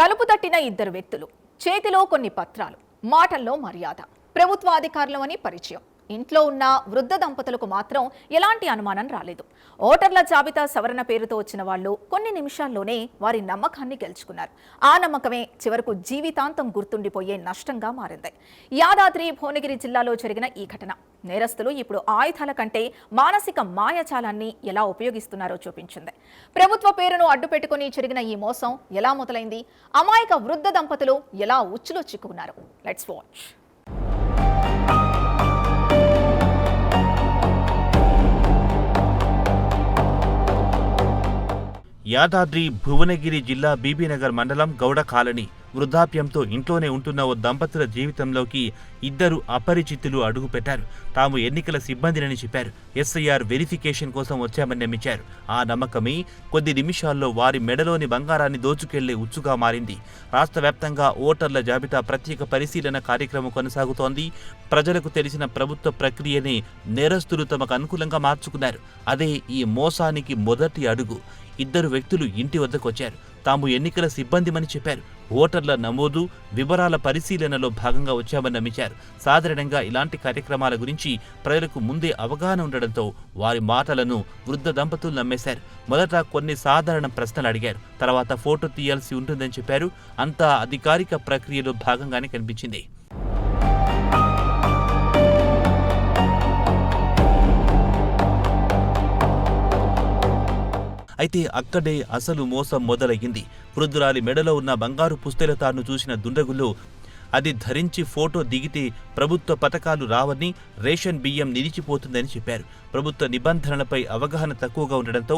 తలుపు తట్టిన ఇద్దరు వ్యక్తులు, చేతిలో కొన్ని పత్రాలు, మాటల్లో మర్యాద. ప్రభుత్వ అధికారులమని పరిచయం. ఇంట్లో ఉన్న వృద్ధ దంపతులకు మాత్రం ఎలాంటి అనుమానం రాలేదు. ఓటర్ల జాబితా సవరణ పేరుతో వచ్చిన వాళ్ళు కొన్ని నిమిషాల్లోనే వారి నమ్మకాన్ని గెలుచుకున్నారు. ఆ నమ్మకమే చివరకు జీవితాంతం గుర్తుండిపోయే నష్టంగా మారింది. యాదాద్రి భువనగిరి జిల్లాలో జరిగిన ఈ ఘటన నేరస్తులు ఇప్పుడు ఆయుధాల కంటే మానసిక మాయాజాలాన్ని ఎలా ఉపయోగిస్తున్నారో చూపించింది. ప్రభుత్వ పేరును అడ్డుపెట్టుకుని జరిగిన ఈ మోసం ఎలా మొదలైంది? అమాయక వృద్ధ దంపతులు ఎలా ఉచ్చులో చిక్కుకున్నారు? Let's watch. యాదాద్రి భువనగిరి జిల్లా బీబీనగర్ మండలం గౌడ కాలనీ. వృద్ధాప్యంతో ఇంట్లోనే ఉంటున్న ఓ దంపతుల జీవితంలోకి ఇద్దరు అపరిచితులు అడుగుపెట్టారు. తాము ఎన్నికల సిబ్బందినని చెప్పారు. ఎస్ఐఆర్ వెరిఫికేషన్ కోసం వచ్చామని నమ్మించారు. ఆ నమ్మకమే కొద్ది నిమిషాల్లో వారి మెడలోని బంగారాన్ని దోచుకెళ్లే ఉచ్చుగా మారింది. రాష్ట్ర వ్యాప్తంగా ఓటర్ల జాబితా ప్రత్యేక పరిశీలన కార్యక్రమం కొనసాగుతోంది. ప్రజలకు తెలిసిన ప్రభుత్వ ప్రక్రియనే నేరస్తులు తమకు అనుకూలంగా మార్చుకున్నారు. అదే ఈ మోసానికి మొదటి అడుగు. ఇద్దరు వ్యక్తులు ఇంటి వద్దకు వచ్చారు. తాము ఎన్నికల సిబ్బందిమని చెప్పారు. ఓటర్ల నమోదు, వివరాల పరిశీలనలో భాగంగా వచ్చామని నమ్మించారు. సాధారణంగా ఇలాంటి కార్యక్రమాల గురించి ప్రజలకు ముందే అవగాహన ఉండడంతో వారి మాటలను వృద్ధ దంపతులు నమ్మేశారు. మొదట కొన్ని సాధారణ ప్రశ్నలు అడిగారు. తర్వాత ఫోటో తీయాల్సి ఉంటుందని చెప్పారు. అంతా అధికారిక ప్రక్రియలో భాగంగానే కనిపించింది. అయితే అక్కడే అసలు మోసం మొదలయ్యింది. వృద్ధురాలి మెడలో ఉన్న బంగారు పుస్తెల తాను చూసిన దుండగులు అది ధరించి ఫోటో దిగితే ప్రభుత్వ పథకాలు రావని, రేషన్ బియ్యం నిలిచిపోతుందని చెప్పారు. ప్రభుత్వ నిబంధనలపై అవగాహన తక్కువగా ఉండడంతో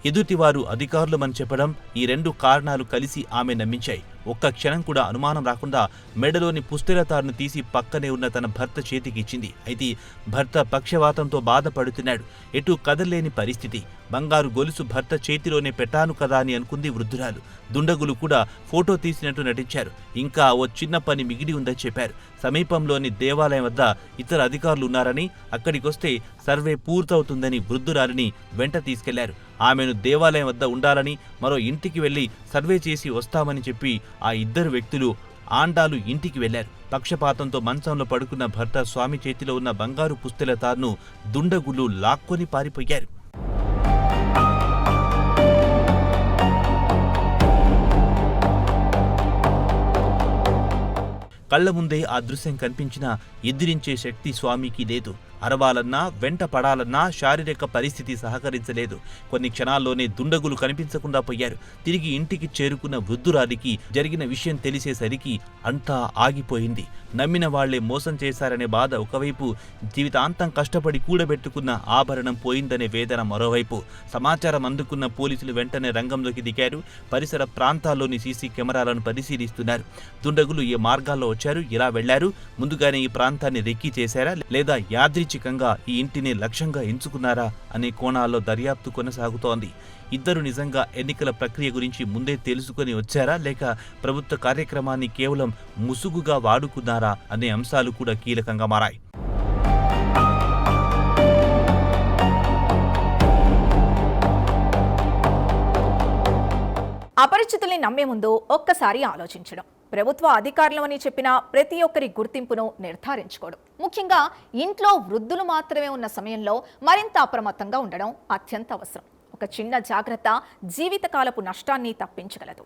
ఎదుటివారు అధికారులమని చెప్పడం, ఈ రెండు కారణాలు కలిసి ఆమె నమ్మించాయి. ఒక్క క్షణం కూడా అనుమానం రాకుండా మెడలోని పుస్తెల తారును తీసి పక్కనే ఉన్న తన భర్త చేతికి ఇచ్చింది. అయితే భర్త పక్షవాతంతో బాధపడుతున్నాడు. ఎటు కదల్లేని పరిస్థితి. బంగారు గొలుసు భర్త చేతిలోనే పెట్టాను కదా అని అనుకుంది వృద్ధురాలు. దుండగులు కూడా ఫోటో తీసినట్టు నటించారు. ఇంకా ఓ చిన్న పని మిగిలి ఉందని చెప్పారు. సమీపంలోని దేవాలయం వద్ద ఇతర అధికారులు ఉన్నారని, అక్కడికొస్తే సర్వే పూర్తవుతుందని వృద్ధురాలిని వెంట తీసుకెళ్లారు. ఆమెను దేవాలయం వద్ద ఉండాలని, మరో ఇంటికి వెళ్లి సర్వే చేసి వస్తామని చెప్పి ఆ ఇద్దరు వ్యక్తులు ఆండాలు ఇంటికి వెళ్లారు. పక్షపాతంతో మంచంలో పడుకున్న భర్త స్వామి చేతిలో ఉన్న బంగారు పుస్తెల తారును దుండగులు లాక్కొని పారిపోయారు. కళ్ల ముందే ఆ దృశ్యం కనిపించినా ఎదిరించే శక్తి స్వామికి లేదు. అరవాలన్నా, వెంట పడాలన్నా శారీరక పరిస్థితి సహకరించలేదు. కొన్ని క్షణాల్లోనే దుండగులు కనిపించకుండా పోయారు. తిరిగి ఇంటికి చేరుకున్న వృద్ధురాలికి జరిగిన విషయం తెలిసేసరికి అంతా ఆగిపోయింది. నమ్మిన వాళ్లే మోసం చేశారనే బాధ ఒకవైపు, జీవితాంతం కష్టపడి కూడబెట్టుకున్న ఆభరణం పోయిందనే వేదన మరోవైపు. సమాచారం అందుకున్న పోలీసులు వెంటనే రంగంలోకి దిగారు. పరిసర ప్రాంతాల్లోని సీసీ కెమెరాలను పరిశీలిస్తున్నారు. దుండగులు ఏ మార్గాల్లో వచ్చారు, ఎలా వెళ్లారు, ముందుగానే ఈ ప్రాంతాన్ని రెక్కీ చేశారా, లేదా యాదృచ్ఛికంగా ఈ ఇంటిని లక్ష్యంగా ఎంచుకున్నారా అనే కోణాల్లో దర్యాప్తు కొనసాగుతోంది. ఇద్దరు నిజంగా ఎన్నికల ప్రక్రియ గురించి ముందే తెలుసుకొని వచ్చారా, లేక ప్రభుత్వ కార్యక్రమాన్ని కేవలం ముసుగుగా వాడుకున్నారా అనే అంశాలు కూడా కీలకంగా మారాయి. అపరిచితుల్ని నమ్మే ముందు ఒక్కసారి ఆలోచించడం, ప్రభుత్వ అధికారులమని చెప్పిన ప్రతి ఒక్కరి గుర్తింపును నిర్ధారించుకోవడం, ముఖ్యంగా ఇంట్లో వృద్ధులు మాత్రమే ఉన్న సమయంలో మరింత అప్రమత్తంగా ఉండడం అత్యంత అవసరం. ఒక చిన్న జాగ్రత్త జీవితకాలపు నష్టాన్ని తప్పించగలదు.